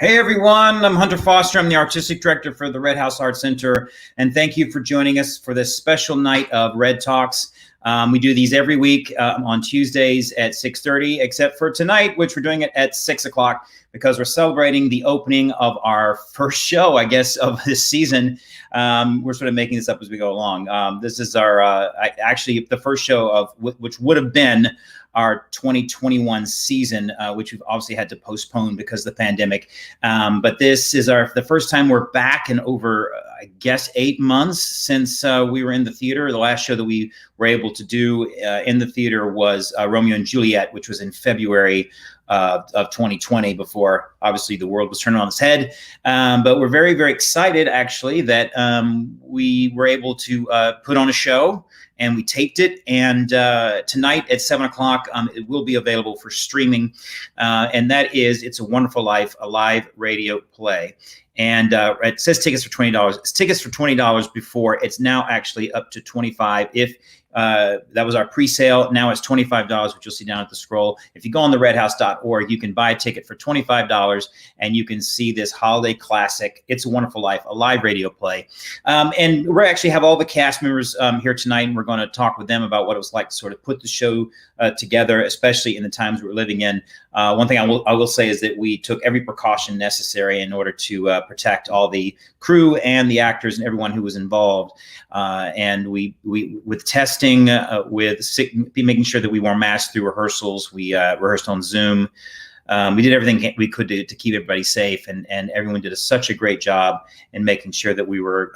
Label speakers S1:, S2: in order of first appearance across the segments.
S1: Hey everyone, I'm Hunter Foster. I'm the Artistic Director for the Red House Art Center, and thank you for joining us for this special night of Red Talks. We do these every week on Tuesdays at 6:30, except for tonight, which we're doing it at 6 o'clock because we're celebrating the opening of our first show, I guess, of this season. We're sort of making this up as we go along. This is our actually the first show of which would have been our 2021 season, which we've obviously had to postpone because of the pandemic. But this is the first time we're back in over, I guess, 8 months since we were in the theater. The last show that we were able to do in the theater was Romeo and Juliet, which was in February of 2020, before obviously the world was turning on its head. But we're very, very excited actually that we were able to put on a show, and we taped it. And tonight at 7 o'clock, it will be available for streaming. And that is It's a Wonderful Life, a live radio play. And it says tickets for $20. It's tickets for $20 before. It's now actually up to $25. If that was our pre-sale. Now it's $25, which you'll see down at the scroll. If you go on the redhouse.org, you can buy a ticket for $25 and you can see this holiday classic, It's a Wonderful Life, a live radio play. And we actually have all the cast members here tonight, and we're going to talk with them about what it was like to sort of put the show together, especially in the times we're living in. One thing I will say is that we took every precaution necessary in order to protect all the crew and the actors and everyone who was involved. And we with testing, with making sure that we wore masks through rehearsals. We rehearsed on Zoom. We did everything we could do to keep everybody safe, and everyone did such a great job in making sure that we were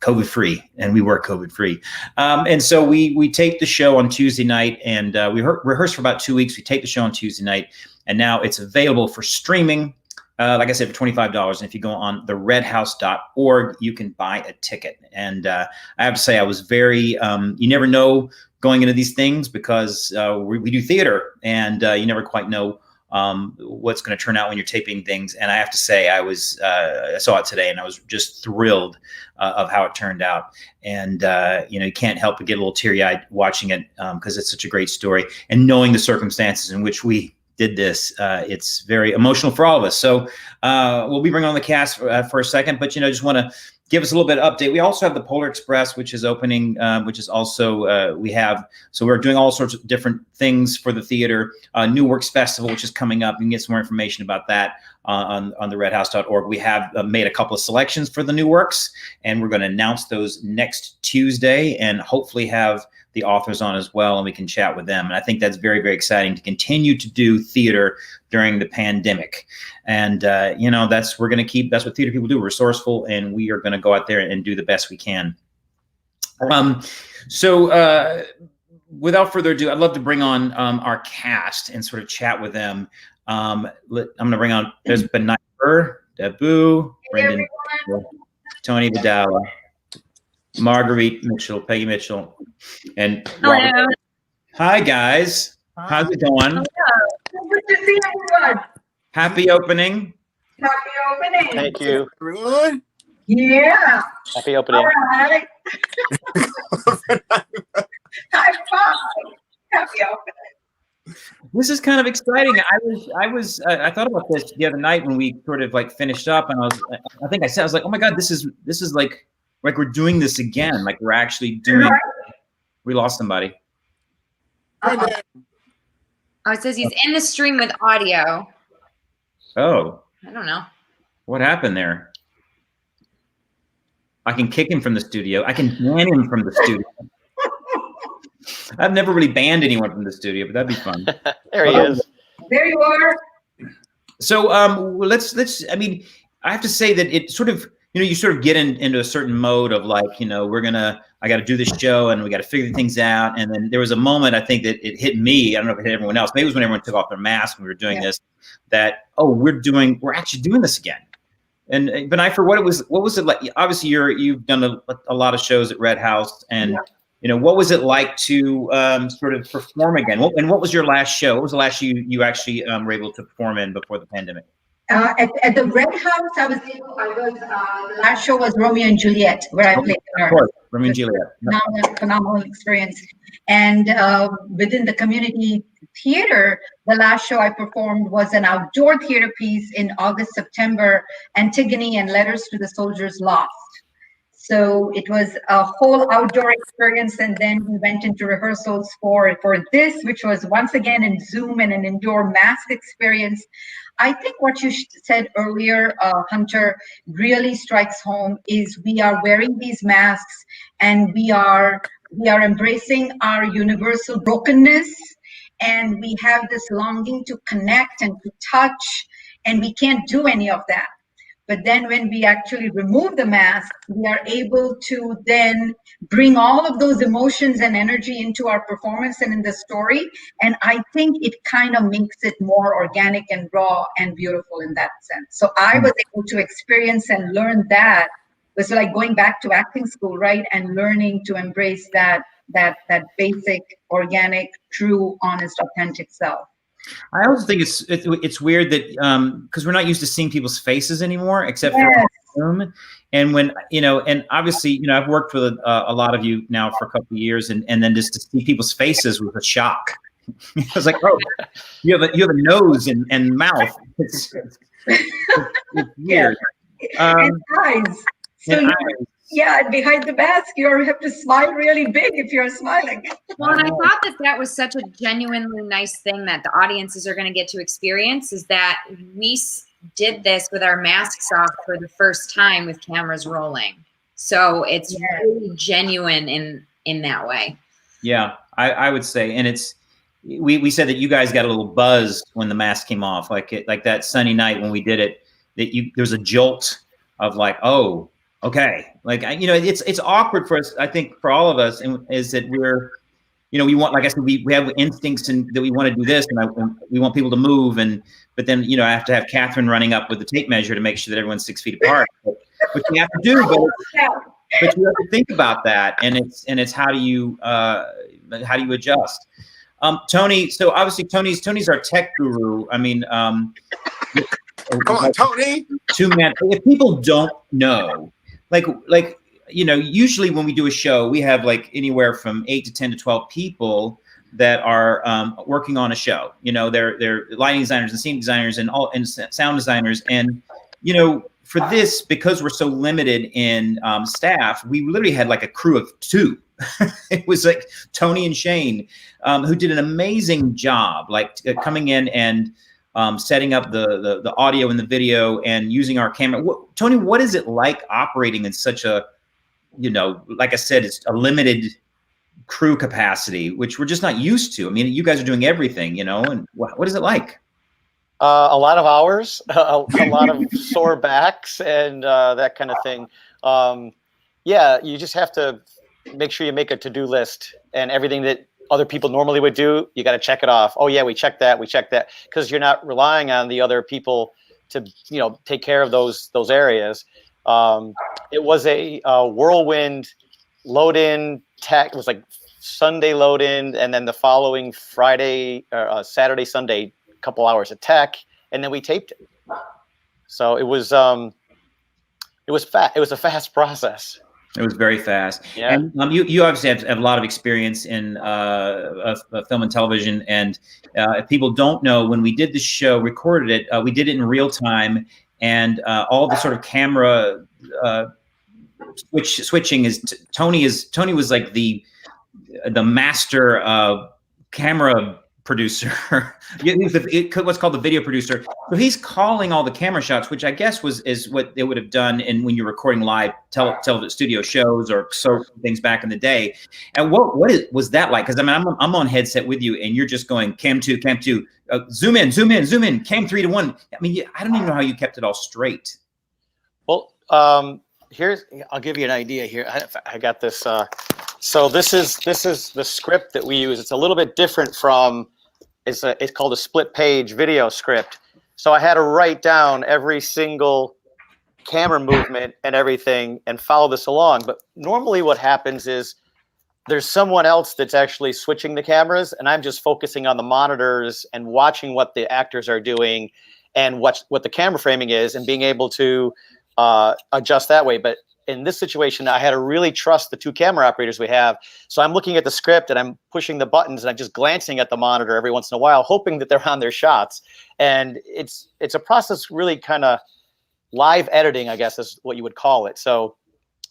S1: COVID-free, and we were COVID-free. And so we taped the show on Tuesday night, and we rehearsed for about 2 weeks. We taped the show on Tuesday night, and now it's available for streaming. Like I said, for $25. And if you go on the redhouse.org, you can buy a ticket. And I have to say, I was very, you never know going into these things because we do theater, and you never quite know what's going to turn out when you're taping things. And I have to say, I saw it today, and I was just thrilled of how it turned out. And, you can't help but get a little teary-eyed watching it because it's such a great story. And knowing the circumstances in which we did this, it's very emotional for all of us. So we'll be bringing on the cast for a second, but just want to give us a little bit of update. We also have the Polar Express, which is opening, which is also so we're doing all sorts of different things for the theater. New Works Festival, which is coming up. You can get some more information about that on the redhouse.org. We have made a couple of selections for the New Works, and we're going to announce those next Tuesday, and hopefully have the authors on as well, and we can chat with them. And I think that's very, very exciting to continue to do theater during the pandemic. And that's what theater people do. We're resourceful, and we are going to go out there and do the best we can. So without further ado, I'd love to bring on our cast and sort of chat with them. I'm going to bring on, there's Benaifer, Dabu, Brendan, Tony Vidala, Marguerite Mitchell, Peggy Mitchell, and Robert.
S2: Hello.
S1: Hi guys.
S3: Hi.
S1: How's it going?
S2: Good to see everyone.
S1: Happy opening.
S2: Happy opening.
S3: Thank you. Everyone.
S2: Yeah.
S3: Happy opening.
S2: All right. High five. Happy opening.
S1: This is kind of exciting. I thought about this the other night when we sort of like finished up, and I was like, oh my God, this is like we're doing this again. Like we're actually doing. We lost somebody.
S2: Uh-oh.
S4: Oh, it says he's in the stream with audio.
S1: Oh.
S4: I don't know.
S1: What happened there? I can kick him from the studio. I can ban him from the studio. I've never really banned anyone from the studio, but that'd be fun.
S3: There he is.
S2: There you are.
S1: So let's. I mean, I have to say that it sort of. You sort of get into a certain mode of like, I got to do this show and we got to figure things out. And then there was a moment, I think, that it hit me. I don't know if it hit everyone else. Maybe it was when everyone took off their mask and we were doing this, that, we're actually doing this again. And Benaifer, what was it like? Obviously you've done a lot of shows at Red House, and what was it like to sort of perform again? And what was your last show? What was the last you actually were able to perform in before the pandemic?
S2: at the Red House, the last show was Romeo and Juliet, where I played the
S1: Of
S2: nurse.
S1: course, Romeo and Juliet. Yep.
S2: Phenomenal experience. And within the community theater, the last show I performed was an outdoor theater piece in August, September, Antigone and Letters to the Soldiers Lost. So it was a whole outdoor experience, and then we went into rehearsals for this, which was once again in Zoom and an indoor mask experience. I think what you said earlier, Hunter, really strikes home. Is we are wearing these masks, and we are embracing our universal brokenness, and we have this longing to connect and to touch, and we can't do any of that. But then when we actually remove the mask, we are able to then bring all of those emotions and energy into our performance and in the story. And I think it kind of makes it more organic and raw and beautiful in that sense. So I was able to experience and learn that. It was like going back to acting school, right? And learning to embrace that basic, organic, true, honest, authentic self.
S1: I also think it's weird that because we're not used to seeing people's faces anymore, except
S2: Yes.
S1: for Zoom. And when and obviously I've worked with a lot of you now for a couple of years, and then just to see people's faces was a shock. I was like, oh, you have a nose and mouth. It's weird.
S2: And eyes. So
S1: and
S2: you,
S1: eyes.
S2: yeah, behind the mask, you have to smile really big if you're smiling.
S4: Well, and I thought that was such a genuinely nice thing that the audiences are going to get to experience, is that we did this with our masks off for the first time with cameras rolling. So it's really genuine in that way.
S1: Yeah, I would say, and we said that you guys got a little buzz when the mask came off, like that sunny night when we did it. That there was a jolt of like, oh, okay, like it's awkward for us. I think for all of us, and is that we're, we want, like I said, we have instincts and that we want to do this, and we want people to move, but then I have to have Catherine running up with the tape measure to make sure that everyone's 6 feet apart. But you have to do, but you have to think about that, and it's how do you adjust? Tony, so obviously Tony's our tech guru. I mean,
S3: Come on, Tony.
S1: Two-man. If people don't know, like usually when we do a show, we have like anywhere from 8 to 10 to 12 people that are working on a show. They're lighting designers and scene designers and sound designers, and for this, because we're so limited in staff, we literally had like a crew of 2. It was like Tony and Shane, who did an amazing job, like coming in and setting up the audio and the video and using our camera. Tony, what is it like operating in such a, like I said, it's a limited crew capacity, which we're just not used to? I mean, you guys are doing everything, and what is it like?
S3: A lot of hours, a lot of sore backs, and that kind of thing. Yeah, you just have to make sure you make a to-do list, and everything that other people normally would do, you got to check it off. Oh yeah, we checked that, because you're not relying on the other people to take care of those areas. It was a whirlwind load-in tech. It was like Sunday load-in, and then the following Friday, Saturday, Sunday, couple hours of tech, and then we taped it. So it was a fast process.
S1: It was very fast.
S3: Yeah.
S1: And you obviously have a lot of experience in film and television. And if people don't know, when we did the show, recorded it, we did it in real time, and all the sort of camera switching Tony was like the master camera producer. What's called the video producer. So he's calling all the camera shots, which I guess is what they would have done when you're recording live television studio shows or certain things back in the day. And what was that like? Because I mean, I'm on headset with you, and you're just going cam 2, zoom in, cam 3 to 1. I mean, I don't even know how you kept it all straight.
S3: Well, I'll give you an idea here. I got this. So this is the script that we use. It's a little bit different from. It's called a split page video script. So I had to write down every single camera movement and everything and follow this along. But normally what happens is there's someone else that's actually switching the cameras, and I'm just focusing on the monitors and watching what the actors are doing and what the camera framing is, and being able to adjust that way. But in this situation, I had to really trust the 2 camera operators we have. So I'm looking at the script and I'm pushing the buttons and I'm just glancing at the monitor every once in a while, hoping that they're on their shots. And it's a process, really kind of live editing, I guess is what you would call it. So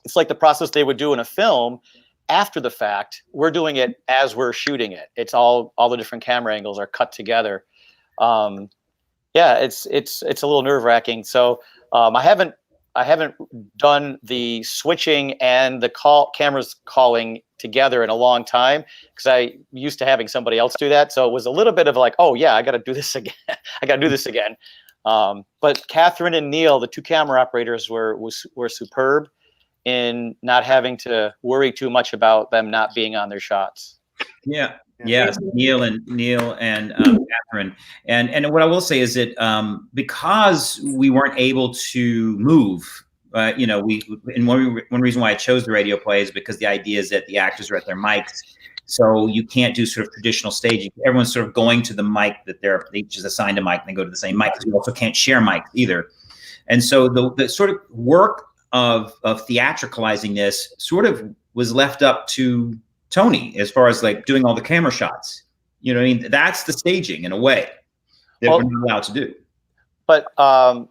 S3: it's like the process they would do in a film after the fact. We're doing it as we're shooting it. It's all the different camera angles are cut together. Yeah, it's a little nerve-wracking. So I haven't done the switching and the cameras calling together in a long time, because I used to having somebody else do that. So it was a little bit of like, oh yeah, I got to do this again. I got to do this again. But Catherine and Neil, the 2 camera operators, were superb in not having to worry too much about them not being on their shots.
S1: Yeah. Yes, Neil and Catherine, and what I will say is that because we weren't able to move, one reason why I chose the radio play is because the idea is that the actors are at their mics, so you can't do sort of traditional staging. Everyone's sort of going to the mic that they each is assigned a mic, and they go to the same mic. You also can't share mics either, and so the sort of work of theatricalizing this sort of was left up to Tony, as far as like doing all the camera shots. You know what I mean? That's the staging in a way that we're not allowed to do.
S3: But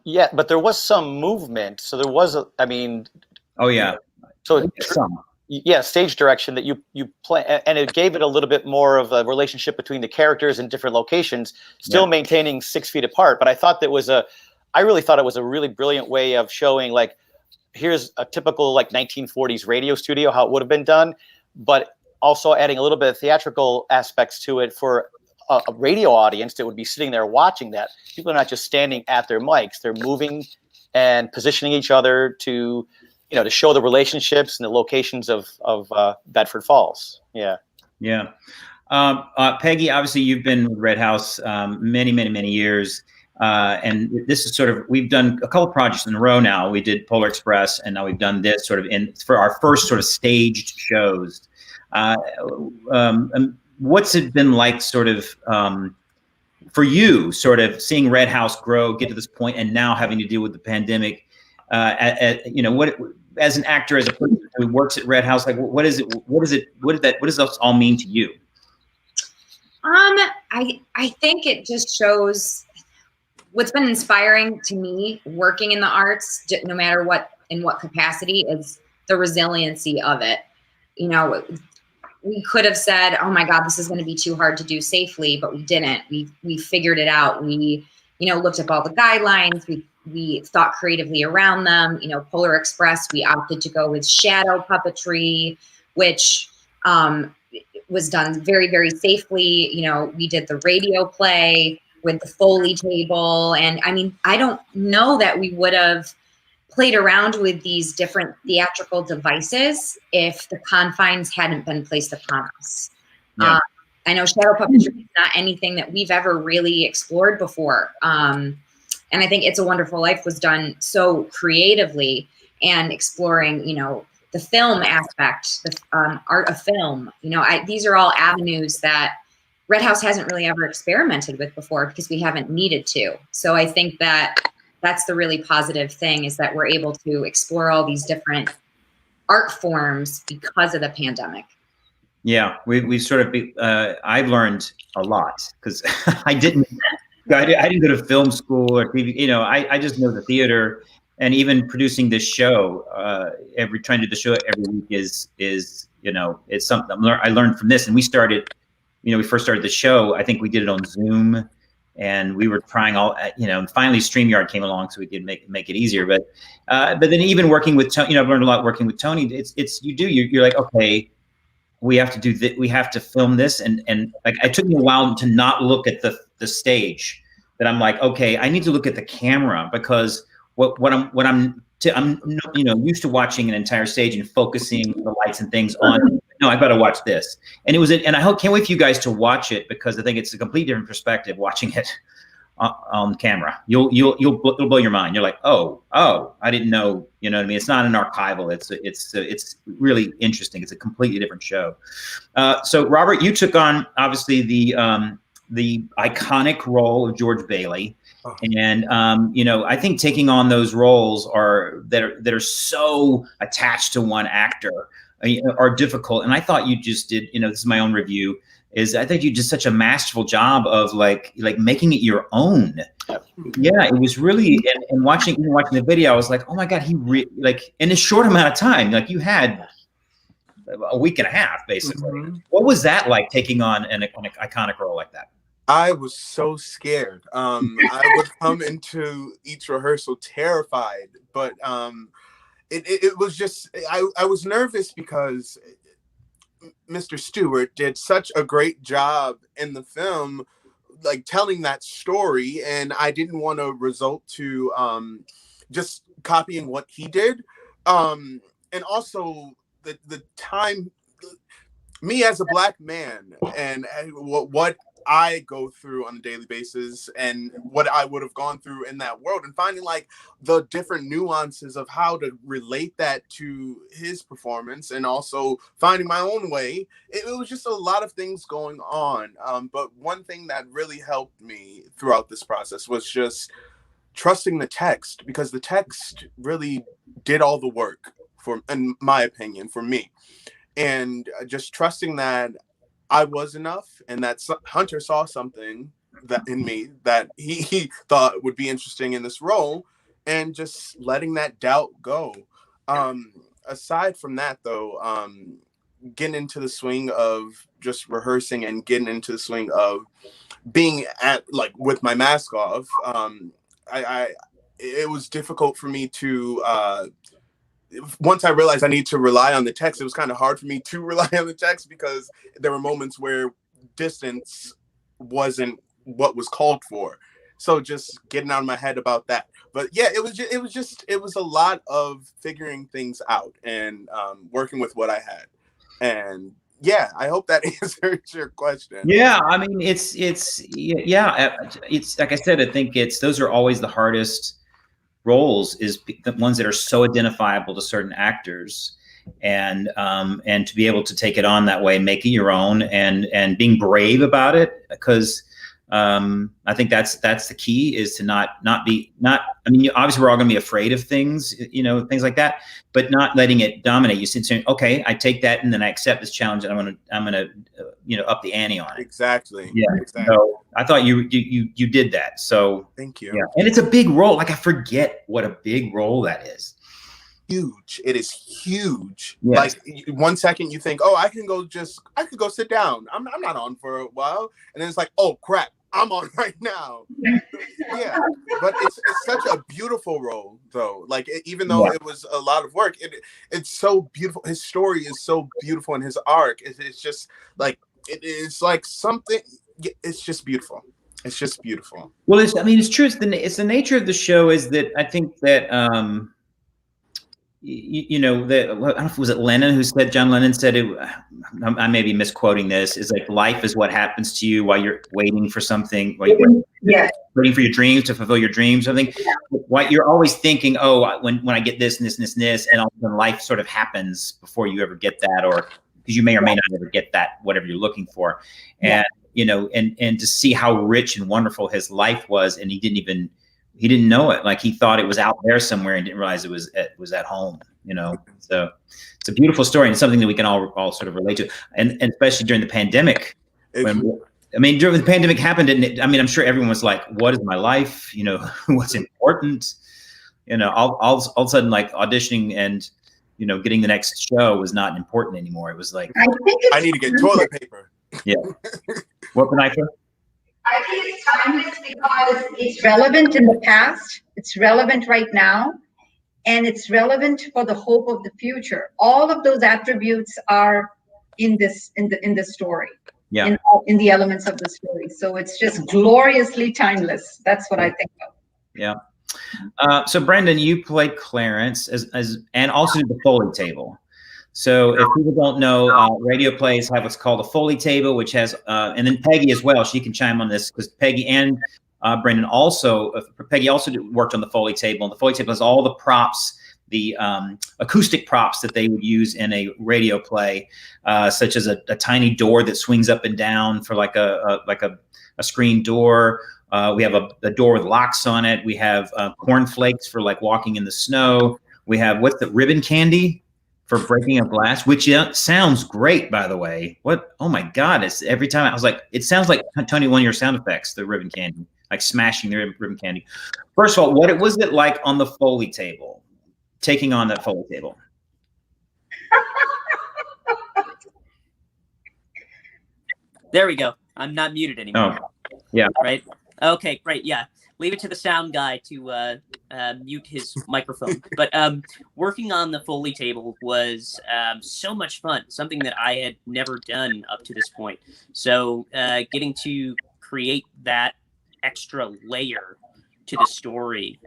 S3: yeah, but there was some movement. So there was
S1: oh yeah.
S3: So yeah, stage direction that you play, and it gave it a little bit more of a relationship between the characters in different locations, still maintaining 6 feet apart. But I really thought it was a really brilliant way of showing, like, here's a typical like 1940s radio studio, how it would have been done, but also adding a little bit of theatrical aspects to it for a radio audience that would be sitting there watching that. People are not just standing at their mics; they're moving and positioning each other to show the relationships and the locations of Bedford Falls. Yeah.
S1: Yeah. Peggy, obviously you've been with Red House many years. And this is sort of, we've done a couple of projects in a row now. We did Polar Express, and now we've done this sort of for our first sort of staged shows. What's it been like sort of for you, sort of seeing Red House grow, get to this point, and now having to deal with the pandemic? What, as an actor, as a person who works at Red House, like what is it? What does this all mean to you?
S4: I think it just shows what's been inspiring to me working in the arts, no matter in what capacity, is the resiliency of it. We could have said, oh my God, this is going to be too hard to do safely, but we didn't. We figured it out. We, looked up all the guidelines. We thought creatively around them. Polar Express, we opted to go with shadow puppetry, which was done very, very safely. We did the radio play with the Foley table. And I don't know that we would have played around with these different theatrical devices if the confines hadn't been placed upon us. Yeah. I know shadow puppetry is not anything that we've ever really explored before. And I think It's a Wonderful Life was done so creatively, and exploring, the film aspect, the art of film. These are all avenues that Red House hasn't really ever experimented with before, because we haven't needed to. So I think that's the really positive thing, is that we're able to explore all these different art forms because of the pandemic. Yeah,
S1: we sort of I've learned a lot, because I didn't go to film school or TV. I just know the theater, and even producing this show, trying to do the show every week is it's something I learned from this. And we started, we first started the show, I think we did it on Zoom, and we were trying all, finally StreamYard came along, so we could make it easier. But then even working with Tony, I've learned a lot working with Tony. You're like, okay, we have to do that. We have to film this. And like, it took me a while to not look at the stage, that I'm like, okay, I need to look at the camera, because I'm used to watching an entire stage and focusing the lights and things on. No, I got to watch this. And I can't wait for you guys to watch it, because I think it's a completely different perspective watching it on camera. It'll blow your mind. You're like, oh, I didn't know. You know what I mean? It's not an archival. It's really interesting. It's a completely different show. So Robert, you took on obviously the the iconic role of George Bailey. And I think taking on those roles that are so attached to one actor are difficult. And I thought you just did, this is my own review, is I think you did such a masterful job of like making it your own. Yeah, it was really, and watching the video, I was like, oh my God, like in a short amount of time, like you had a week and a half, basically. Mm-hmm. What was that like, taking on an iconic role like that?
S5: I was so scared. I would come into each rehearsal terrified, but it was just, I was nervous because Mr. Stewart did such a great job in the film, like telling that story, and I didn't want to result to just copying what he did. And also the time, me as a Black man, and what I go through on a daily basis and what I would have gone through in that world, and finding like the different nuances of how to relate that to his performance, and also finding my own way. It was just a lot of things going on. But one thing that really helped me throughout this process was just trusting the text, because the text really did all the work, in my opinion, for me. And just trusting that I was enough, and that Hunter saw something that in me that he thought would be interesting in this role, and just letting that doubt go. Aside from that, though, getting into the swing of just rehearsing and getting into the swing of being with my mask off, it was difficult for me to. Once I realized I need to rely on the text, it was kind of hard for me to rely on the text, because there were moments where distance wasn't what was called for. So just getting out of my head about that. But yeah, it was a lot of figuring things out and working with what I had. And yeah, I hope that answers your question.
S1: Yeah, I mean, it's like I said, I think those are always the hardest roles, is the ones that are so identifiable to certain actors, and to be able to take it on that way, make it your own, and being brave about it, because I think that's the key, is to not. I mean, obviously we're all going to be afraid of things, things like that, but not letting it dominate you. Saying, okay, I take that, and then I accept this challenge, and I'm gonna up the ante on it.
S5: Exactly.
S1: Yeah.
S5: Exactly.
S1: So I thought you did that. So
S5: thank you.
S1: Yeah, and it's a big role. Like, I forget what a big role that is.
S5: Huge. It is huge.
S1: Yes.
S5: Like, 1 second you think, oh, I could go sit down. I'm not on for a while, and then it's like, oh crap, I'm on right now. Yeah, but it's such a beautiful role, though. Like, even though it was a lot of work, it's so beautiful. His story is so beautiful, and his arc it's just like, it is like something. It's just beautiful. It's just beautiful.
S1: Well, it's true. It's the nature of the show, is that I think that I don't know if it was Lennon who said, John Lennon said it, I may be misquoting this, is like, life is what happens to you while you're waiting for something, waiting for your dreams to fulfill your dreams, something. What you're always thinking, oh, when I get this and this and this and this, and all of a sudden life sort of happens before you ever get that, or because you may or may not ever get that, whatever you're looking for. And and to see how rich and wonderful his life was, and he didn't know it. Like, he thought it was out there somewhere and didn't realize it was at home, So it's a beautiful story, and something that we can all sort of relate to. And especially during the pandemic, during the pandemic happened, I'm sure everyone was like, what is my life? What's important? All of a sudden, like, auditioning and, getting the next show was not important anymore. It was like,
S5: I need to get toilet paper.
S1: Yeah. What, Benyfer?
S2: I think it's timeless because it's relevant in the past, it's relevant right now, and it's relevant for the hope of the future. All of those attributes are in the story.
S1: Yeah.
S2: In the elements of the story. So it's just gloriously timeless. That's what I think of.
S1: Yeah. So Brendan, you played Clarence and also did the Foley table. So if people don't know, radio plays have what's called a Foley table, which has, and then Peggy as well. She can chime on this, because Peggy and Brendan also, Peggy also worked on the Foley table. And the Foley table has all the props the acoustic props that they would use in a radio play, such as a tiny door that swings up and down for like a screen door. We have a door with locks on it. We have cornflakes for like walking in the snow. We have what's the ribbon candy for breaking a glass, which sounds great, by the way. What? Oh my God! It's every time I was like, it sounds like Tony, one of your sound effects, the ribbon candy, like smashing the ribbon candy. First of all, what was it like on the Foley table, taking on that Foley table?
S6: There we go. I'm not muted anymore.
S1: Oh, yeah.
S6: Right. Okay, great. Yeah. Leave it to the sound guy to mute his microphone. But working on the Foley table was so much fun, something that I had never done up to this point. So getting to create that extra layer to the story,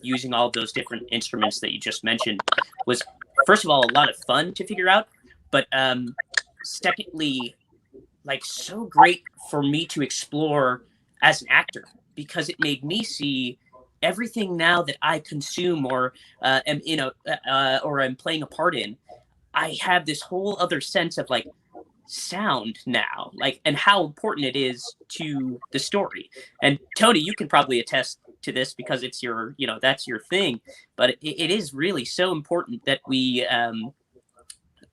S6: using all of those different instruments that you just mentioned, was, first of all, a lot of fun to figure out. But secondly, like, so great for me to explore as an actor, because it made me see everything now that I consume or am in or I'm playing a part in. I have this whole other sense of like sound now, like, and how important it is to the story. And Tony, you can probably attest to this because it's your, that's your thing. But it is really so important that we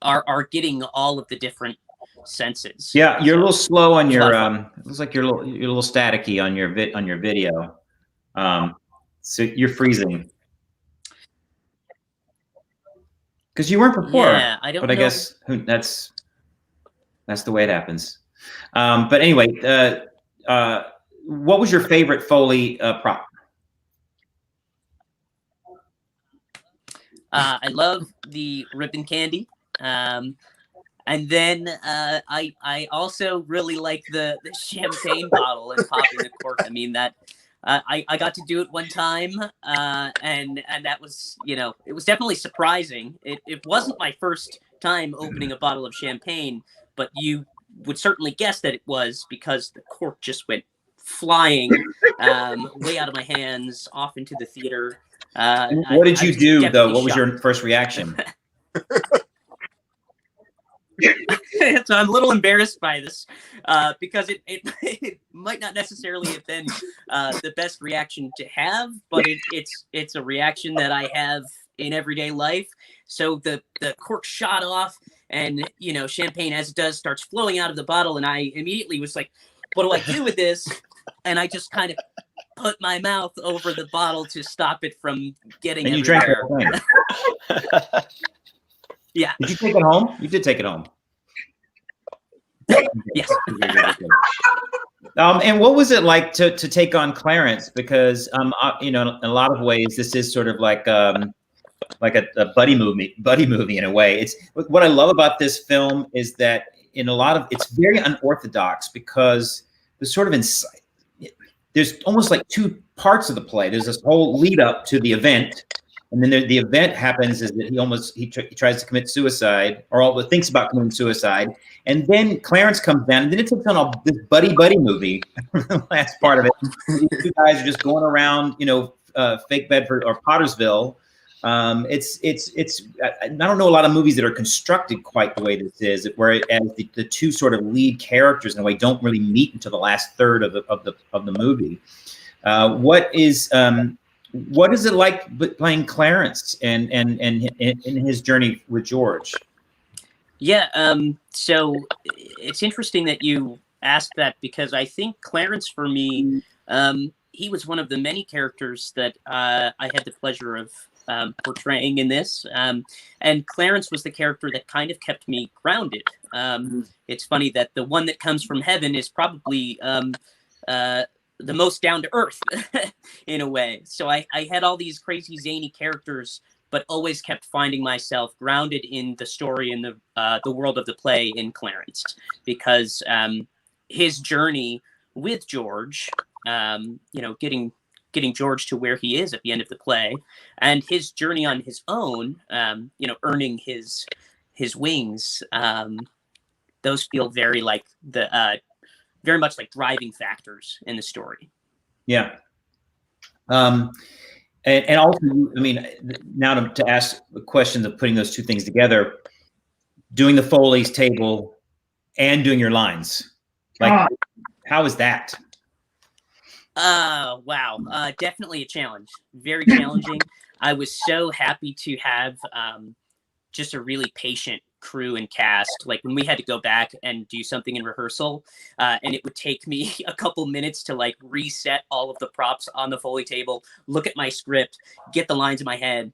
S6: are getting all of the different senses.
S1: Yeah, you're a little slow on your it looks like you're a little staticky on your video. So you're freezing because you weren't before.
S6: Yeah, I don't know.
S1: But I guess that's the way it happens. But anyway, what was your favorite Foley prop?
S6: I love the ribbon candy. And then I also really like the champagne bottle and popping the cork. I mean, that I got to do it one time, and that was, it was definitely surprising. It wasn't my first time opening a bottle of champagne, but you would certainly guess that it was, because the cork just went flying way out of my hands, off into the theater.
S1: What did you do, though? What was your first reaction?
S6: So I'm a little embarrassed by this because it might not necessarily have been the best reaction to have, but it's a reaction that I have in everyday life. So the cork shot off, and champagne, as it does, starts flowing out of the bottle, and I immediately was like, what do I do with this? And I just kind of put my mouth over the bottle to stop it from getting
S1: and you
S6: everywhere.
S1: drank it.
S6: Yeah.
S1: Did you take it home? You did take it home.
S6: Yes.
S1: And what was it like to take on Clarence? Because in a lot of ways, this is sort of like a buddy movie in a way. It's what I love about this film is that in a lot of it's very unorthodox, because there's sort of there's almost like two parts of the play. There's this whole lead up to the event. And then the event happens is that he tries to commit suicide, or thinks about committing suicide. And then Clarence comes down, and then it takes on this buddy movie. The last part of it, these two guys are just going around, fake Bedford or Pottersville. It's I don't know a lot of movies that are constructed quite the way this is, whereas the two sort of lead characters in a way don't really meet until the last third of the movie. What is it like playing Clarence and in his journey with George?
S6: Yeah, so it's interesting that you asked that, because I think Clarence, for me, he was one of the many characters that I had the pleasure of portraying in this. And Clarence was the character that kind of kept me grounded. It's funny that the one that comes from heaven is probably the most down to earth in a way. So I had all these crazy zany characters, but always kept finding myself grounded in the story and the world of the play in Clarence, because his journey with George, getting George to where he is at the end of the play, and his journey on his own, earning his wings, those feel very like very much like driving factors in the story.
S1: Yeah. And also, I mean, now to ask the questions of putting those two things together, doing the Foley's table and doing your lines, like, how is that?
S6: Wow. Definitely a challenge. Very challenging. I was so happy to have just a really patient crew and cast. Like when we had to go back and do something in rehearsal, and it would take me a couple minutes to like reset all of the props on the Foley table, look at my script, get the lines in my head.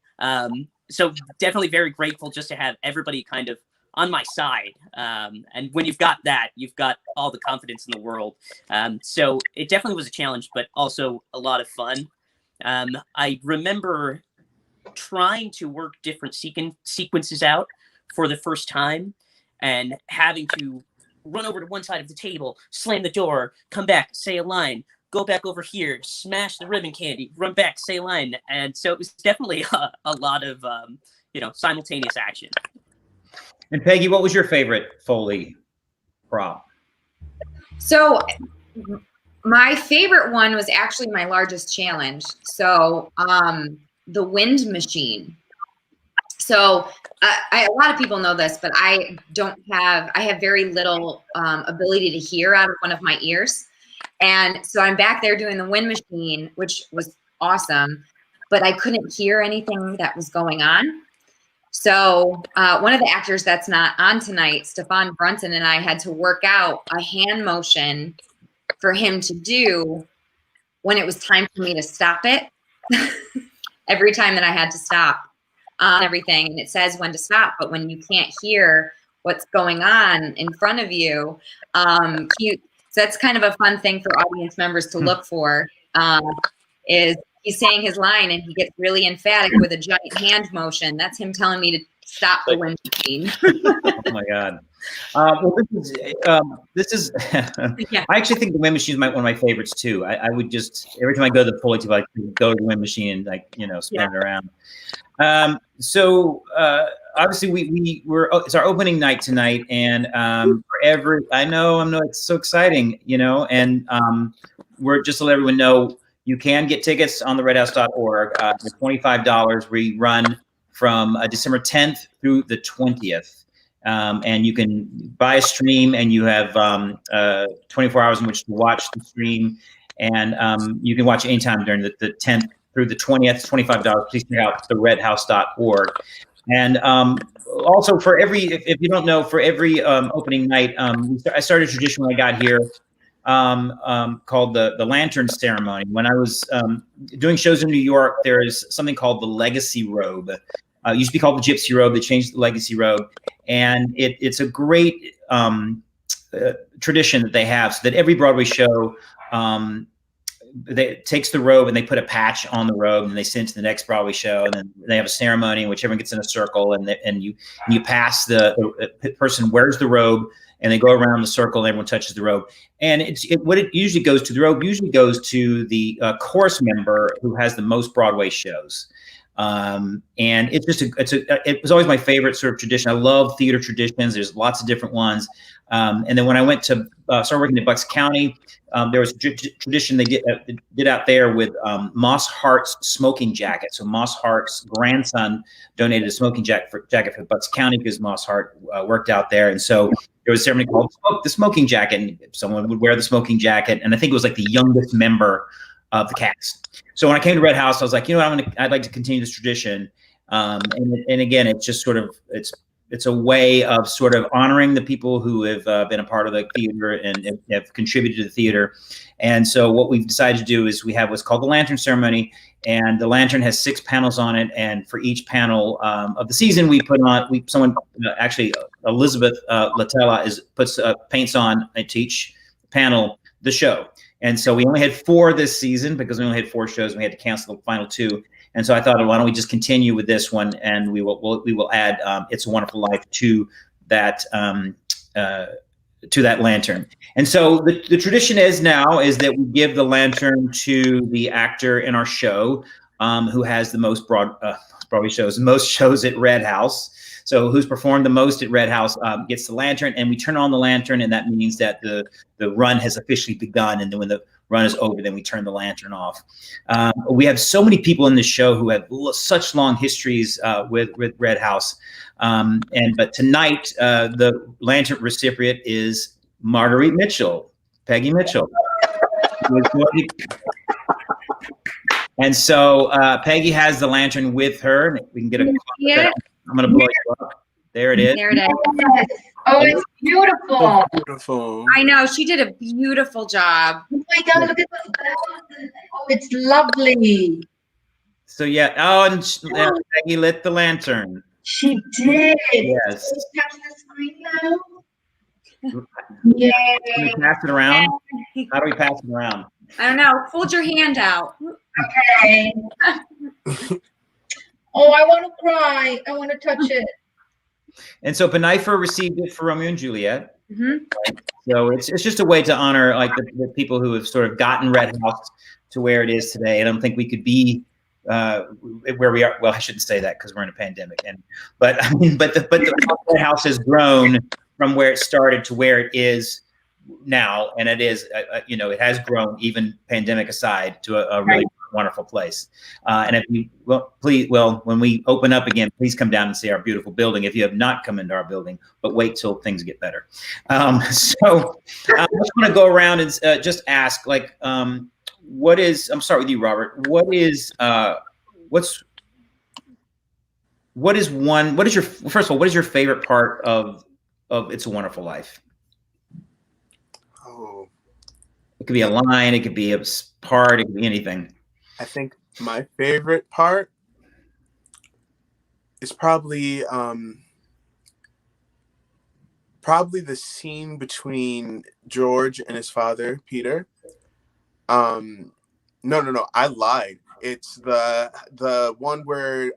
S6: So definitely very grateful just to have everybody kind of on my side. And when you've got that, you've got all the confidence in the world. So it definitely was a challenge, but also a lot of fun. I remember trying to work different sequences out for the first time and having to run over to one side of the table, slam the door, come back, say a line, go back over here, smash the ribbon candy, run back, say a line. And so it was definitely a lot of, simultaneous action.
S1: And Peggy, what was your favorite Foley prop?
S4: So my favorite one was actually my largest challenge. So the wind machine. So a lot of people know this, but I have very little ability to hear out of one of my ears. And so I'm back there doing the wind machine, which was awesome, but I couldn't hear anything that was going on. So one of the actors that's not on tonight, Stefan Brunson, and I had to work out a hand motion for him to do when it was time for me to stop it. Every time that I had to stop everything, and it says when to stop, but when you can't hear what's going on in front of you, so that's kind of a fun thing for audience members to look for, is he's saying his line and he gets really emphatic with a giant hand motion. That's him telling me to stop the wind machine.
S1: Oh my God. Well, this is
S4: Yeah.
S1: I actually think the wind machine is one of my favorites too. I would just, every time I go to the Foley table, I go to the wind machine and like, spin it around. Obviously it's our opening night tonight, and I know it's so exciting, and we're just to let everyone know, you can get tickets on the redhouse.org. For $25. We run from December 10th through the 20th. And you can buy a stream, and you have 24 hours in which to watch the stream. And you can watch anytime during the 10th through the 20th, $25. Please check out the redhouse.org. And also, if you don't know, for every opening night, I started a tradition when I got here, called the lantern ceremony. When I was doing shows in New York, there is something called the legacy robe. It used to be called the gypsy robe. They changed the legacy robe, and it's a great tradition that they have, so that every Broadway show takes the robe and they put a patch on the robe, and they send it to the next Broadway show, and then they have a ceremony in which everyone gets in a circle, and you pass the person wears the robe, and they go around the circle, and everyone touches the robe. And what it usually goes to, the robe usually goes to the chorus member who has the most Broadway shows. And it was always my favorite sort of tradition. I love theater traditions. There's lots of different ones. And then when I went to start working in Bucks County, there was a tradition they did out there with Moss Hart's smoking jacket. So Moss Hart's grandson donated a smoking jacket for Bucks County because Moss Hart worked out there. And so there was a ceremony called the smoking jacket. And someone would wear the smoking jacket. And I think it was like the youngest member of the cast. So when I came to Red House, I was like, I'd like to continue this tradition. And again, it's just sort of, it's a way of sort of honoring the people who have been a part of the theater and have contributed to the theater. And so what we've decided to do is we have what's called the lantern ceremony, and the lantern has 6 panels on it. And for each panel of the season, we put on, Elizabeth Latella paints on to each panel the show. And so we only had 4 this season because we only had 4 shows, and we had to cancel the final 2. And so I thought, why don't we just continue with this one, and we will add "It's a Wonderful Life" to that lantern. And so the tradition is that we give the lantern to the actor in our show who has the most probably shows most shows at Red House. So who's performed the most at Red House gets the lantern, and we turn on the lantern, and that means that the run has officially begun. And then when the run is over, then we turn the lantern off. We have so many people in this show who have such long histories with Red House. But tonight, the lantern recipient is Marguerite Mitchell, Peggy Mitchell. And so Peggy has the lantern with her. We can get a.
S4: Yeah.
S1: I'm going to blow you up. There it is.
S4: There it is.
S2: Yes. Oh, it's beautiful.
S5: So beautiful.
S4: I know, she did a beautiful job.
S2: Oh my God, look at those bells. Oh, it's lovely.
S1: So yeah. Oh, and Peggy lit the lantern.
S2: She did.
S1: Yes.
S2: Can you touch the screen now?
S1: Can
S2: Yay.
S1: we pass it around? How do we pass it around?
S4: I don't know. Hold your hand out.
S2: Okay. Oh, I want to cry. I want to touch it.
S1: And so Benifer received it for Romeo and Juliet.
S4: Mm-hmm.
S1: So it's just a way to honor like the people who have sort of gotten Red House to where it is today. I don't think we could be where we are. Well, I shouldn't say that because we're in a pandemic. But the Red House has grown from where it started to where it is now, and it is it has grown, even pandemic aside, to a really wonderful place. And if you when we open up again, please come down and see our beautiful building if you have not come into our building, but wait till things get better. So I just want to go around and just ask, like, what is, I'm starting with you, Robert, what is your favorite part of It's a Wonderful Life?
S5: Oh,
S1: It could be a line, it could be a part, it could be anything.
S5: I think my favorite part is probably the scene between George and his father, Peter. No, I lied. It's the one where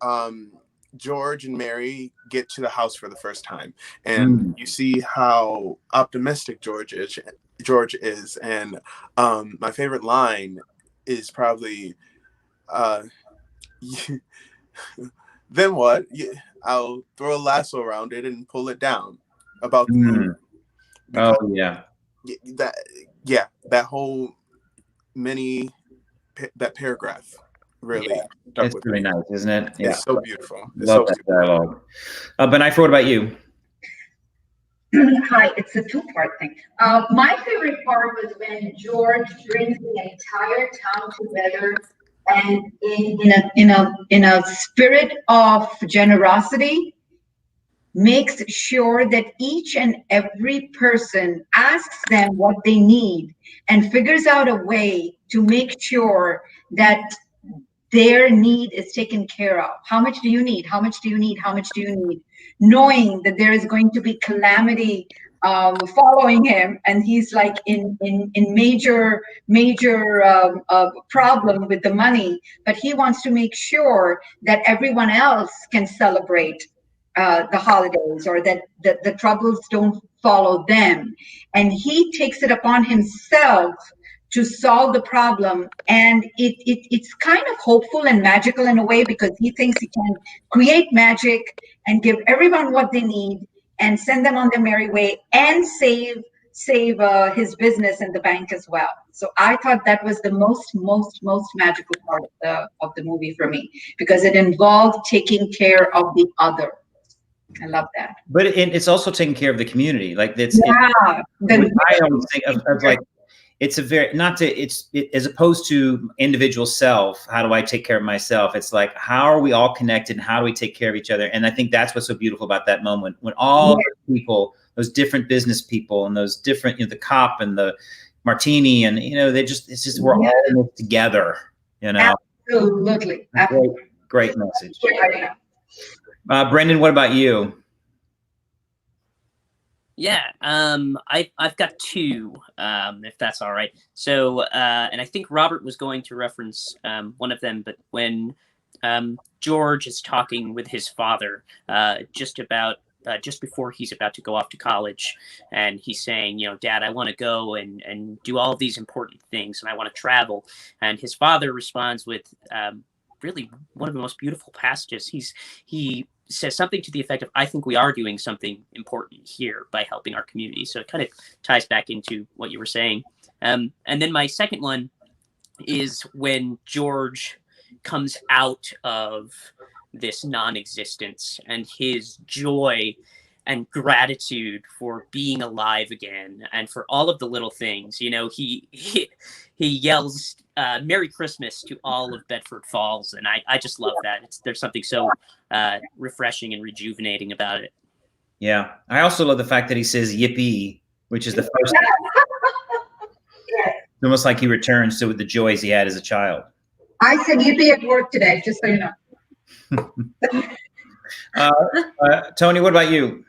S5: George and Mary get to the house for the first time, and you see how optimistic George is, and my favorite line is probably, then what? I'll throw a lasso around it and pull it down. About the moon.
S1: Oh yeah.
S5: That whole that paragraph really stuck
S1: It's
S5: with
S1: really
S5: me.
S1: nice, isn't it? Yeah.
S5: It's so beautiful. It's
S1: Love
S5: so
S1: that dialogue. Benifer, what about you?
S2: Hi, it's a two-part thing. My favorite part was when George brings the entire town together, and in a spirit of generosity, makes sure that each and every person asks them what they need and figures out a way to make sure that their need is taken care of. How much do you need? How much do you need? How much do you need? Knowing that there is going to be calamity following him, and he's like in major problem with the money, but he wants to make sure that everyone else can celebrate the holidays, or that the troubles don't follow them, and he takes it upon himself to solve the problem. And it's kind of hopeful and magical in a way, because he thinks he can create magic and give everyone what they need and send them on their merry way and save his business and the bank as well. So I thought that was the most magical part of the movie for me, because it involved taking care of the other. I love that.
S1: But it's also taking care of the community. Like I always think of like, it's as opposed to individual self, how do I take care of myself? It's like, how are we all connected and how do we take care of each other? And I think that's what's so beautiful about that moment, when all the people, those different business people and those different, the cop and the martini, and we're all in this together,
S2: Absolutely.
S1: Great message. Brendan, what about you?
S6: Yeah, I've got two, if that's all right. So, and I think Robert was going to reference one of them, but when George is talking with his father just before he's about to go off to college, and he's saying, Dad, I want to go and do all of these important things, and I want to travel. And his father responds with, really one of the most beautiful passages. He says something to the effect of, I think we are doing something important here by helping our community. So it kind of ties back into what you were saying. And then my second one is when George comes out of this non-existence and his joy and gratitude for being alive again and for all of the little things. You know, he yells Merry Christmas to all of Bedford Falls, and I just love that. There's something so refreshing and rejuvenating about it.
S1: Yeah, I also love the fact that he says yippee, which is the first. It's almost like he returns to the joys he had as a child.
S2: I said yippee at work today, just so you know.
S1: Tony, what about you?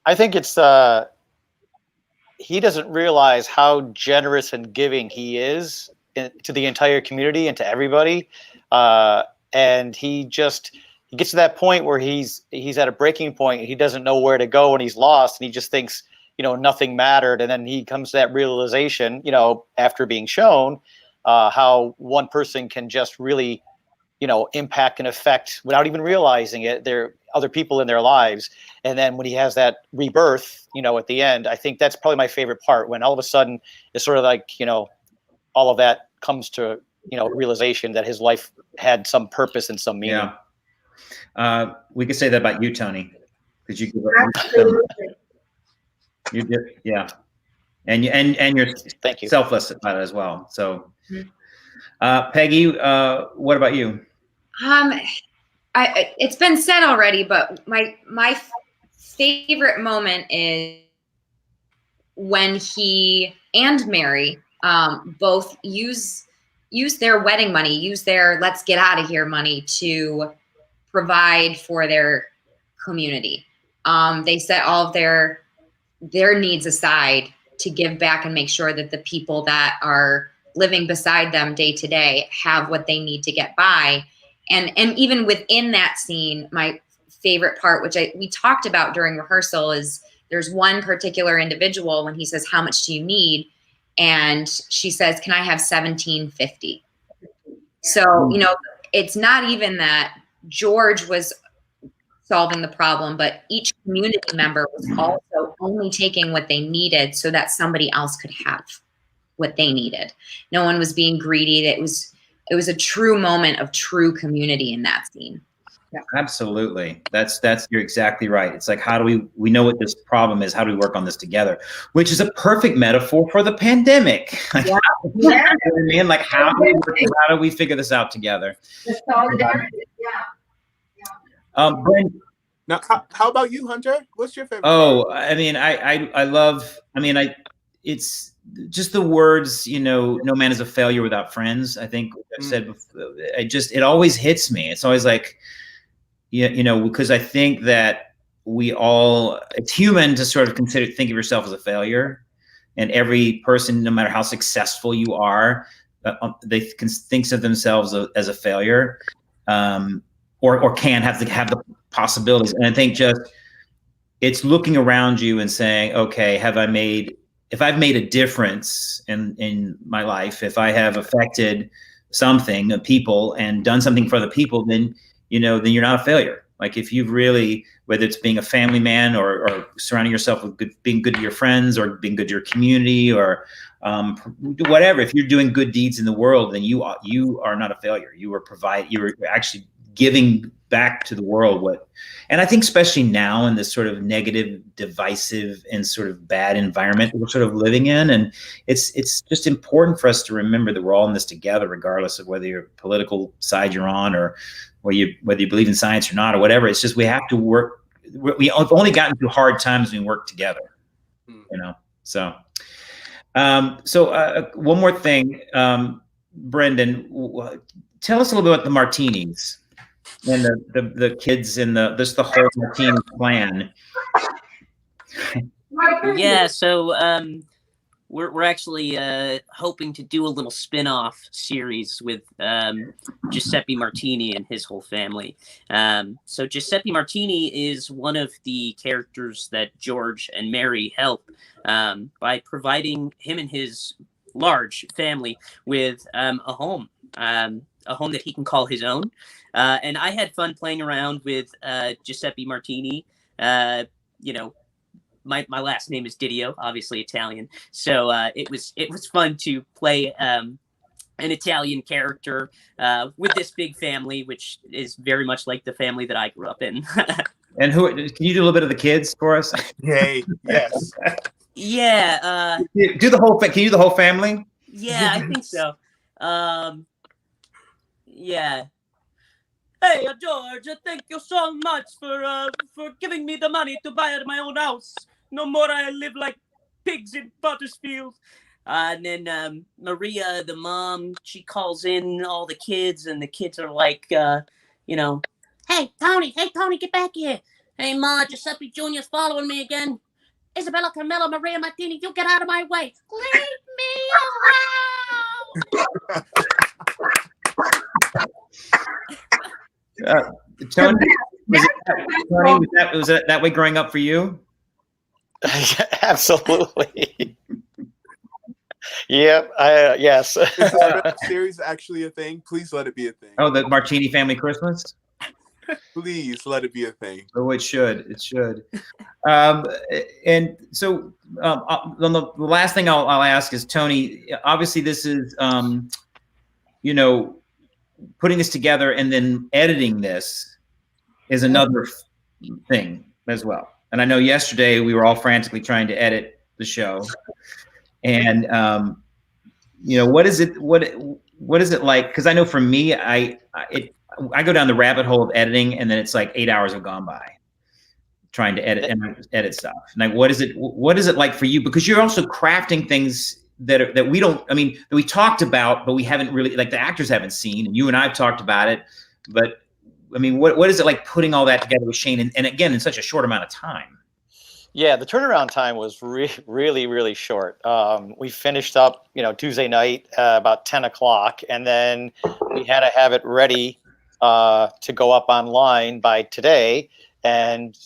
S3: I think it's he doesn't realize how generous and giving he is to the entire community and to everybody, and he gets to that point where he's at a breaking point and he doesn't know where to go and he's lost and he just thinks, you know, nothing mattered, and then he comes to that realization, you know, after being shown how one person can just really, you know, impact and affect without even realizing it. There are other people in their lives. And then when he has that rebirth, you know, at the end, I think that's probably my favorite part, when all of a sudden it's sort of like, you know, all of that comes to, you know, realization that his life had some purpose and some meaning.
S1: Yeah. We could say that about you, Tony. Because you yeah. And you're
S3: Thank you.
S1: Selfless about it as well. So Peggy, what about you?
S4: It's been said already, but my favorite moment is when he and Mary both use their wedding money, use their let's get out of here money to provide for their community. They set all of their needs aside to give back and make sure that the people that are living beside them day to day have what they need to get by. And even within that scene, my favorite part, which we talked about during rehearsal, is there's one particular individual when he says, how much do you need? And she says, can I have $17.50? So, you know, it's not even that George was solving the problem, but each community member was also only taking what they needed so that somebody else could have what they needed. No one was being greedy. It was a true moment of true community in that scene.
S1: Yeah. Absolutely. You're exactly right. It's like, how do we know what this problem is? How do we work on this together? Which is a perfect metaphor for the pandemic. Like,
S2: Yeah.
S1: You know what I mean? Like, how do we figure this out together?
S2: The solidarity.
S1: Brent,
S5: Now, how about you, Hunter? What's your favorite?
S1: Oh, I mean, I love, I mean, it's just the words, you know, no man is a failure without friends. I think I've said before, it always hits me. It's always like, you know, because I think that it's human to sort of think of yourself as a failure, and every person, no matter how successful you are, they thinks of themselves as a failure, or can have the possibilities. And I think just it's looking around you and saying, okay, if I've made a difference in my life, if I have affected something, people, and done something for other people, then you're not a failure. Like, if you've really, whether it's being a family man or surrounding yourself with being good to your friends or being good to your community or whatever, if you're doing good deeds in the world, then you are not a failure. You are actually giving back to the world and I think especially now in this sort of negative, divisive, and sort of bad environment that we're sort of living in, and it's just important for us to remember that we're all in this together, regardless of whether you're political side you're on or whether you believe in science or not or whatever. It's just we have to work. We've only gotten through hard times when we work together, you know. So, one more thing, Brendan, tell us a little bit about the martinis and the kids and the whole martini plan.
S6: Yeah, so we're actually hoping to do a little spin-off series with Giuseppe Martini and his whole family. So Giuseppe Martini is one of the characters that George and Mary help by providing him and his large family with a home. a home that he can call his own. And I had fun playing around with Giuseppe Martini. You know, my last name is Didio, obviously Italian. So it was fun to play an Italian character with this big family, which is very much like the family that I grew up in.
S1: And who can you do a little bit of the kids for us?
S5: Yay! Yes.
S6: Yeah.
S1: Do the whole. Can you do the whole family?
S6: Yeah, I think so. Yeah. Hey, George, thank you so much for giving me the money to buy my own house. No more I live like pigs in Buttersfield. And then Maria, the mom, she calls in all the kids, and the kids are like, you know, hey, Tony, get back here. Hey, Ma, Giuseppe Jr.'s following me again. Isabella, Camilla, Maria Martini, you get out of my way. Leave me alone.
S1: Tony, was it that way growing up for you?
S3: Absolutely. Yep. Yes.
S5: Is this series actually a thing? Please let it be a thing.
S1: Oh, the Martini Family Christmas?
S5: Please let it be a thing.
S1: Oh, it should. It should. And so the last thing I'll ask is, Tony, obviously this is, you know, putting this together and then editing this is another thing as well. And I know yesterday we were all frantically trying to edit the show. And, you know, what is it like? Because I know for me, I go down the rabbit hole of editing, and then it's like 8 hours have gone by trying to edit stuff. Like, what is it like for you? Because you're also crafting things that we talked about, but we haven't really, like, the actors haven't seen, and you and I've talked about it. But I mean, what is it like putting all that together with Shane, and again, in such a short amount of time?
S3: Yeah, the turnaround time was really, really short. We finished up, you know, Tuesday night about 10 o'clock, and then we had to have it ready to go up online by today. And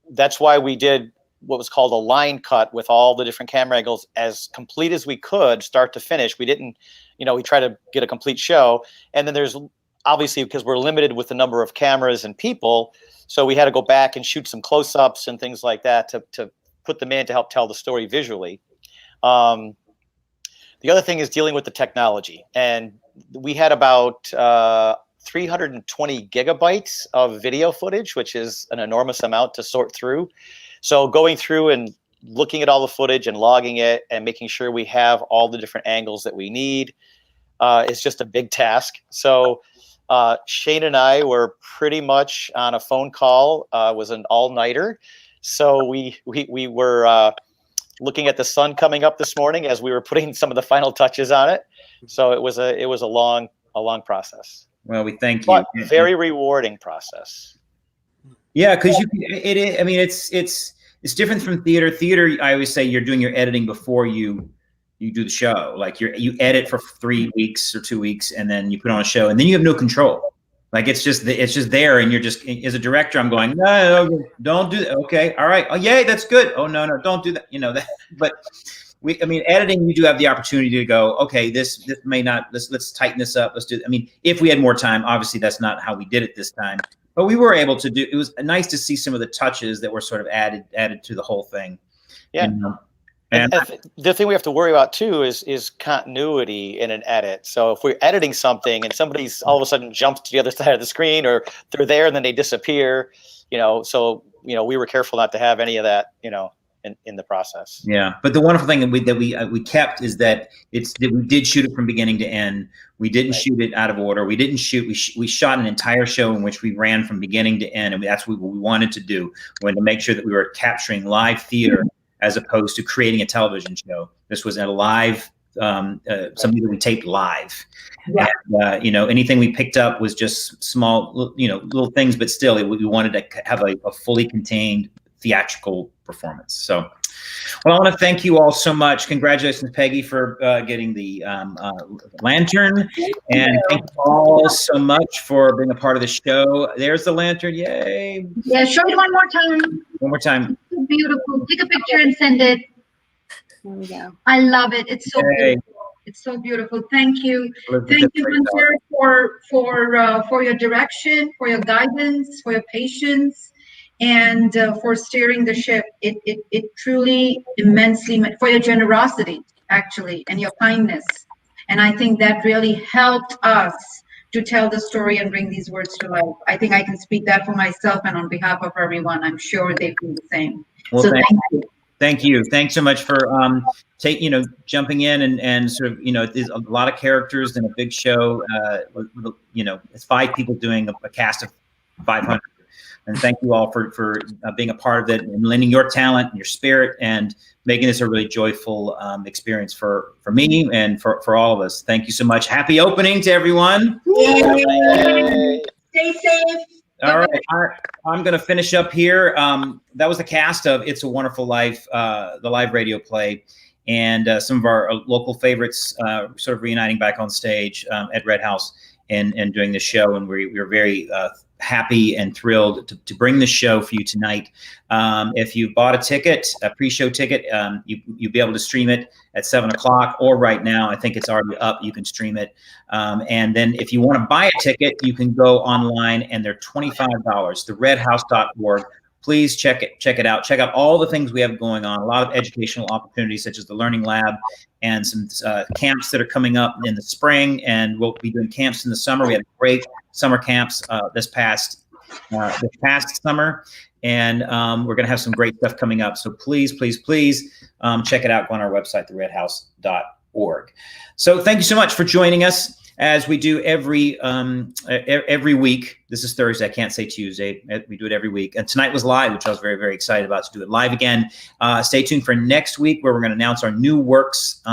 S3: that's why we did what was called a line cut with all the different camera angles as complete as we could, start to finish. We didn't, you know, we try to get a complete show. And then there's obviously, because we're limited with the number of cameras and people, so we had to go back and shoot some close-ups and things like that to put them in to help tell the story visually. The other thing is dealing with the technology. And we had about 320 gigabytes of video footage, which is an enormous amount to sort through. So going through and looking at all the footage and logging it and making sure we have all the different angles that we need is just a big task. So Shane and I were pretty much on a phone call, was an all-nighter. So we were looking at the sun coming up this morning as we were putting some of the final touches on it. So it was a long process.
S1: Well, we thank you.
S3: But very rewarding process.
S1: Yeah, because I mean, it's different from theater. Theater, I always say, you're doing your editing before you do the show. Like you edit for 3 weeks or 2 weeks, and then you put on a show, and then you have no control. Like it's just there, and you're just, as a director, I'm going, no, don't do that. Okay, all right, oh yay, that's good. Oh no, don't do that. You know that. But editing, you do have the opportunity to go, okay, this may not. Let's tighten this up. Let's do. I mean, if we had more time, obviously that's not how we did it this time. But we were able to do. It was nice to see some of the touches that were sort of added to the whole thing.
S3: Yeah.
S1: You know?
S3: And the thing we have to worry about too is continuity in an edit. So if we're editing something and somebody's all of a sudden jumps to the other side of the screen, or they're there and then they disappear, you know, so, you know, we were careful not to have any of that, you know, in the process.
S1: Yeah. But the wonderful thing that we kept is that we did shoot it from beginning to end. We didn't shoot it out of order. We didn't shoot. We shot an entire show in which we ran from beginning to end. And that's what we wanted to do. We wanted to make sure that we were capturing live theater as opposed to creating a television show. This was a live, something that we taped live. Yeah. And, you know, anything we picked up was just small, you know, little things, but still, we wanted to have a fully contained theatrical performance. So, well, I want to thank you all so much. Congratulations, Peggy, for getting the lantern. And thank you all so much for being a part of the show. There's the lantern. Yay.
S2: Yeah, show it one more time.
S1: One more time.
S2: It's so beautiful. Take a picture and send it.
S4: There we go.
S2: I love it. It's so beautiful. It's so beautiful. Thank you.
S1: Elizabeth,
S2: Thank you,
S1: great job.
S2: Hunter, for your direction, for your guidance, for your patience, and for steering the ship. It truly immensely for your generosity, actually, and your kindness. And I think that really helped us to tell the story and bring these words to life. I think I can speak that for myself and on behalf of everyone. I'm sure they feel the same.
S1: Well,
S2: So thank you.
S1: Thank you. Thanks so much for jumping in and sort of, there's a lot of characters in a big show. It's 5 people doing a cast of 500. And thank you all for being a part of it and lending your talent and your spirit and making this a really joyful experience for me and for all of us. Thank you so much. Happy opening to everyone.
S2: Yay. Stay safe.
S1: All right, I'm going to finish up here. That was the cast of It's a Wonderful Life, the live radio play, and some of our local favorites sort of reuniting back on stage at Red House and doing the show. And we're very happy and thrilled to bring this show for you tonight. If you bought a ticket, a pre-show ticket, you'll be able to stream it at 7 o'clock, or right now, I think it's already up. You can stream it. And then if you want to buy a ticket, you can go online and they're $25, theredhouse.org. Please check it out. Check out all the things we have going on. A lot of educational opportunities, such as the Learning Lab and some camps that are coming up in the spring. And we'll be doing camps in the summer. We had great summer camps this past summer. And we're going to have some great stuff coming up. So please check it out. Go on our website, theredhouse.org. So thank you so much for joining us. As we do every week. This is Thursday. I can't say Tuesday. We do it every week. And tonight was live, which I was very, very excited about to do it live again. Stay tuned for next week, where we're going to announce our new works,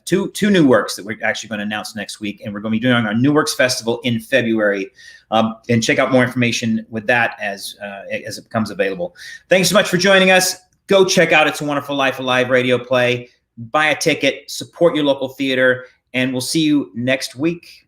S1: two new works that we're actually going to announce next week. And we're going to be doing our New Works Festival in February. And check out more information with that as it becomes available. Thanks so much for joining us. Go check out It's a Wonderful Life, a live radio play. Buy a ticket. Support your local theater. And we'll see you next week.